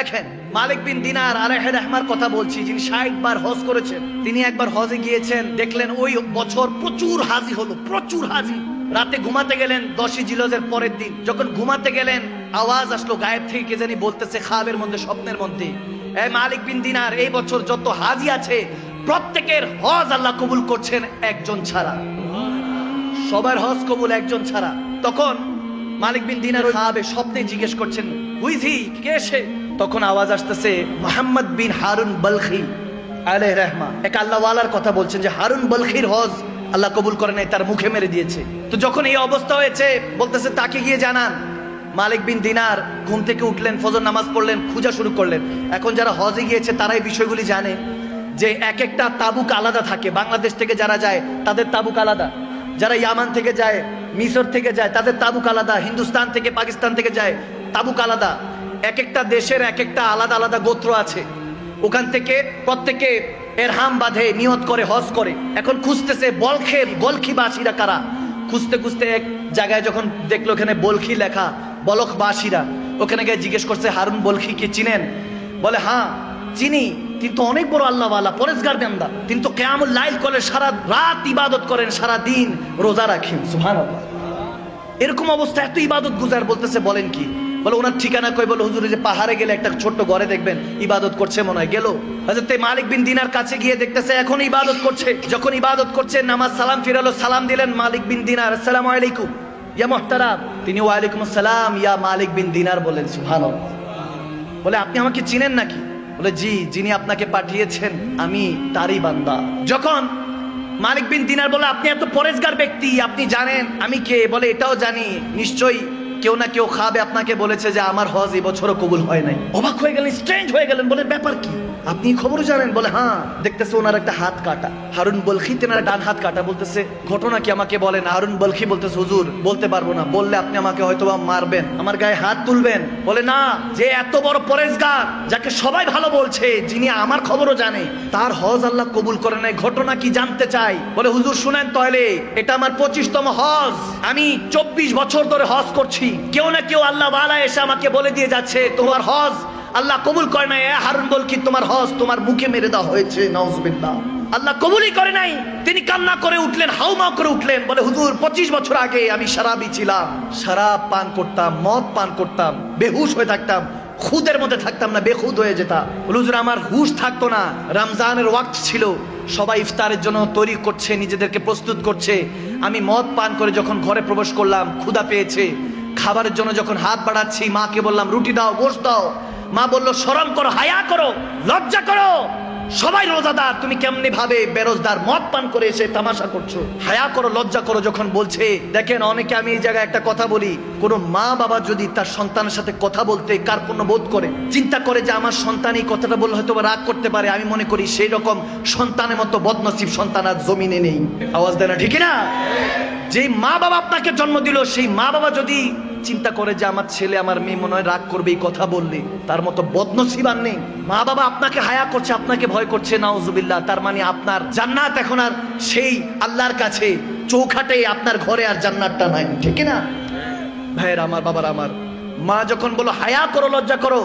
দেখেন মালিক বিন দিনার আলাইহি রাহমার কথা বলছি, যিনি 60 বার হজ করেছেন। তিনি একবার হজে গিয়েছেন, দেখলেন ওই বছর প্রচুর হাজি হলো, প্রচুর হাজি। রাতে ঘুমাতে গেলেন 10ই জিলহজের পরের দিন। যখন ঘুমাতে গেলেন আওয়াজ আসলো গায়েব থেকে, কে জানি বলতেছে খাবের মধ্যে, স্বপ্নের মধ্যে, এই মালিক বিন দিনার, এই বছর যত হাজি আছে প্রত্যেকের হজ আল্লাহ কবুল করছেন একজন ছাড়া। সবার হজ কবুল, একজন ছাড়া। তখন মালিক বিন দিনার খাবে স্বপ্নে জিজ্ঞেস করছেন, হুইজি, কে সে? তখন আওয়াজ আসতেছে মুহাম্মদ বিন হারুন বলখি আলাইহি রাহমা, এক আল্লাহওয়ালার কথা বলছেন যে হারুন বলখির হজ আল্লাহ কবুল করে নাই, তার মুখে মেরে দিয়েছে। তো যখন এই অবস্থা হয়েছে বলতেছে তাকে গিয়ে জানান। মালিক বিন দিনার ঘুম থেকে উঠলেন, ফজর নামাজ পড়লেন, খোঁজা শুরু করলেন। এখন যারা হজে গিয়েছে তারা এই বিষয়গুলি জানে যে এক একটা তাবুক আলাদা থাকে। বাংলাদেশ থেকে যারা যায় তাদের তাবুক আলাদা, যারা ইয়ামান থেকে যায়, মিশর থেকে যায়, তাদের তাবুক আলাদা, হিন্দুস্তান থেকে পাকিস্তান থেকে যায় তাবুক আলাদা। এক একটা দেশের এক একটা আলাদা আলাদা গোত্র আছে। ওখান থেকে প্রত্যেকে এরহাম বাঁধে, নিয়ত করে, হজ করে। এখন খুঁজতেছে বলখিবাসীরা কারা। খুঁজতে খুঁজতে এক জায়গায় যখন দেখলো ওখানে বলখি লেখা, বলখবাসীরা, ওখানে গিয়ে জিজ্ঞেস করছে হারুন বলখি কি চিনেন? বলে হ্যাঁ চিনি, কিন্তু অনেক বড় আল্লাহওয়ালা, পরেজগার বান্দা। কিন্তু কিয়ামুল লাইল করে, সারা রাত ইবাদত করেন, সারা দিন রোজা রাখেন। সুবহানাল্লাহ। এরকম অবস্থা, এত ইবাদত গুজার। বলতেছে বলেন কি? বলে ওনার ঠিকানা কই? বলে হুজুর, যে পাহাড়ে গেলে একটা ছোট্ট ঘরে দেখবেন ইবাদত করছে, মনে হয়। গেল হযরত মালিক বিন দিনার কাছে গিয়ে দেখতেছে এখন ইবাদত করছে। যখন ইবাদত করছে, নামাজ সালাম ফিরালো, সালাম দিলেন মালিক বিন দিনার, আসসালামু আলাইকুম ইয়া মুহতারাম। তিনি ওয়া আলাইকুম আসসালাম ইয়া মালিক বিন দিনার বলেন। সুবহানাল্লাহ। বলে আপনি আমাকে চিনেন নাকি? বলে জি, যিনি আপনাকে পাঠিয়েছেন আমি তারই বান্দা। যখন মালিক বিন দিনার বলে আপনি এত পরেজগার ব্যক্তি, আপনি জানেন আমি কে? বলে এটাও জানি, নিশ্চয়ই কেউ না কেউ খাবে আপনাকে বলেছে যে আমার হজ এবছরও কবুল হয় নাই। অবাক হয়ে গেলেন, স্ট্রেঞ্জ হয়ে গেলেন। বলে ব্যাপার কি? আপনি খবর জানেন? বলে হ্যাঁ। দেখতেছে ওনার একটা হাত কাটা, হারুন বলখি তেনার ডান হাত কাটা। বলতেছে ঘটনা কি আমাকে বলেন। হারুন বলখি বলতেছে হুজুর বলতে পারবো না, বললে আপনি আমাকে হয়তোবা মারবেন, আমার গায়ে হাত তুলবেন। বলে না, যে এত বড় পরেজগার, যাকে সবাই ভালো বলছে, যিনি আমার খবরও জানে, তার হজ আল্লাহ কবুল করে নাই, ঘটনা কি জানতে চাই। বলে হুজুর শুনেন তাহলে, এটা আমার 25তম হজ। আমি 24 বছর ধরে হজ করছি। কেউ না কেউ আল্লাহ ওয়ালা এসে আমাকে বলে দিয়ে যাচ্ছে তোমার হজ আল্লাহ কবুল করে নাই। হারুন বলখি, তোমার হজ তোমার মুখে মেরে দেওয়া হয়েছে। নাউজুবিল্লাহ। আল্লাহ কবুলই করে নাই। তিনি কান্না করে উঠলেন, হাউমাউ করে উঠলেন। বলে হুজুর 25 বছর আগে আমি শরাবী ছিলাম, শরাব পান করতাম, মদ পান করতাম, বেহুশ হয়ে থাকতাম, খুদের মধ্যে থাকতাম না, বেখুদ হয়ে যেতাম। হুজুর আমার হুশ থাকতো না। রমজানের ওয়াক্ত ছিল, সবাই ইফতারের জন্য তৈরি করছে, নিজেদেরকে প্রস্তুত করছে। আমি মদ পান করে যখন ঘরে প্রবেশ করলাম, ক্ষুধা পেয়েছে, খাবারের জন্য যখন হাত বাড়াচ্ছি, মাকে বললাম রুটি দাও, গোশত দাও। মা বললো শরম করো, হায়া করো, লজ্জা করো, সবাই রোজাদার, তুমি কেমনি ভাবে বেরোজদার মদ পান করে এসে তামাশা করছো? হায়া করো, লজ্জা করো। যখন বলছে, দেখেন অনেকে, আমি এই জায়গায় একটা কথা বলি, কোন মা বাবা যদি তার সন্তানের সাথে কথা বলতে কার্পণ্য বোধ করে, চিন্তা করে যে আমার সন্তান এই কথাটা বললে হয়তো রাগ করতে পারে, আমি মনে করি সেই রকম সন্তানের মতো বদনসিব সন্তান আর জমিনে নেই। আওয়াজ দেয় না? ঠিক না? যেই মা বাবা আপনাকে জন্ম দিল, সেই মা বাবা যদি চিন্তা করে যে আমার ছেলে আমার মেয়ে মনে হয় রাগ করবে এই কথা বললে, তার মতো বদনসিব আর নেই। মা বাবা আপনাকে হায়া করছে, আপনাকে ভয় করছে, নাউজুবিল্লাহ। তার মানে আপনার জান্নাত এখন আর সেই আল্লাহর কাছে চৌখাটে, আপনার ঘরে আর জান্নাতটা নাই। ঠিক না ভাইয়ের আমার, বাবার আমার? মা যখন বলো হায়া করো, লজ্জা করো,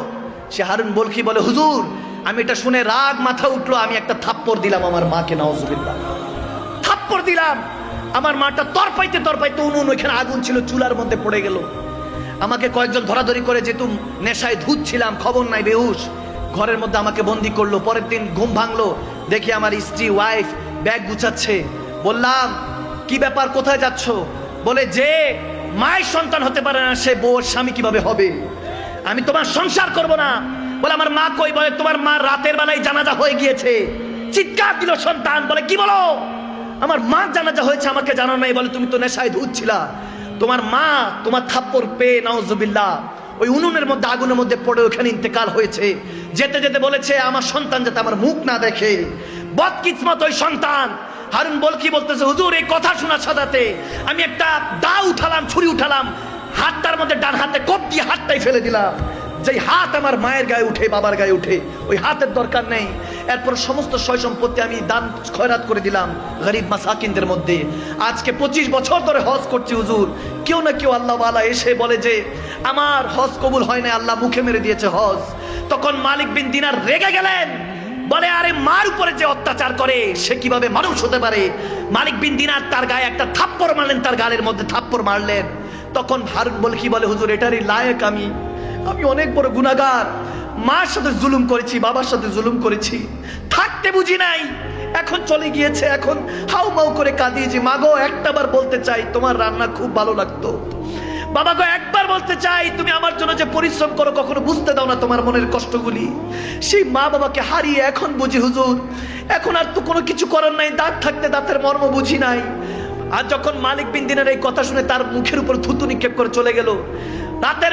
সে হারুন বলখি বলে হুজুর আমি এটা শুনে রাগ মাথা উঠলো, আমি একটা থাপ্পড় দিলাম আমার মাকে। নাউজুবিল্লাহ। থাপ্পড় দিলাম, আমার মাটা তরপাইতে তরপাইতে, উনুন ওইখানে আগুন ছিল, চুলার মধ্যে পড়ে গেল। আমাকে কয়েকজন ধরাধরি করে, যেহেতু নেশায় ধুত ছিলাম, খবর নাই, বেহুশ, ঘরের মধ্যে আমাকে বন্দি করলো। পরের দিন ঘুম ভাঙলো, দেখি আমার স্ত্রী, ওয়াইফ ব্যাগ গুছাচ্ছে। বললাম কি ব্যাপার, কোথায় যাচ্ছ? বলে যে মায়ের সন্তান হতে পারে না, সে বউর স্বামী কিভাবে হবে? আমি তোমার সংসার করব না। বলে আমার মা কই? বলে তোমার মা রাতের বেলায় জানাজা হয়ে গিয়েছে। চিৎকার দিল সন্তান। বলে কি বলো? আমার মা জানাজা হয়েছে, আমাকে জানো নাই? বলে তুমি তো নেশায় ধুত ছিলা, তোমার মা তোমার থাপ্পড় পেয়ে নাউজুবিল্লাহ ওই উনুনের মধ্যে, আগুনের মধ্যে পড়ে ওখানে ইন্তেকাল হয়েছে। যেতে যেতে বলেছে আমার সন্তান যাতে আমার মুখ না দেখে। বদকিসমত ওই সন্তান। হারুন বলখি বলতেছে হুজুর এই কথা শোনার সাথে আমি একটা দা উঠালাম, ছুরি উঠালাম, হাতটার মধ্যে ডান হাতে কোপ দিয়ে হাতটাই ফেলে দিলাম। যেই হাত আমার মায়ের গায়ে উঠে, বাবার গায়ে উঠে, ওই হাতের দরকার নেই। এরপর সমস্ত সয় সম্পত্তি আমি দান খয়রাত করে দিলাম গরিব মাসাকিনদের মধ্যে। আজকে 25 বছর ধরে হজ করছি হুজুর। কেউ না কেউ আল্লাহ ওয়ালা এসে বলে যে আমার হজ কবুল হয় না, আল্লাহ মুখে মেরে দিয়েছে হজ। তখন মালিক বিন দিনার রেগে গেলেন, বলে আরে মার উপরে যে অত্যাচার করে সে কিভাবে মানুষ হতে পারে। মালিক বিন দিনার তার গায়ে একটা থাপ্পড় মারলেন, তার গালের মধ্যে থাপ্পড় মারলেন। তখন হারুন বলকি বলে হুজুর এটারই লায়েক আমি অনেক বড় গুনাহগার, মার সাথে জুলুম করেছি, বাবার সাথে জুলুম করেছি, থাকতে বুঝি নাই, এখন চলে গিয়েছে, এখন হাউ মাউ করে কাঁদিয়ে যে মাগো একটাবার বলতে চাই তোমার রান্না খুব ভালো লাগতো, বাবা গো একবার বলতে চাই তুমি আমার জন্য যে পরিশ্রম করো কখনো বুঝতে দাও না তোমার মনের কষ্টগুলি। সেই মা বাবাকে হারিয়ে এখন বুঝি হুজুর, এখন আর তো কোনো কিছু করার নাই, দাঁত থাকতে দাঁতের মর্ম বুঝি নাই। আর যখন মালিক বিন দিনার এই কথা শুনে তার মুখের উপর থুতু নিক্ষেপ করে চলে গেল, রাতের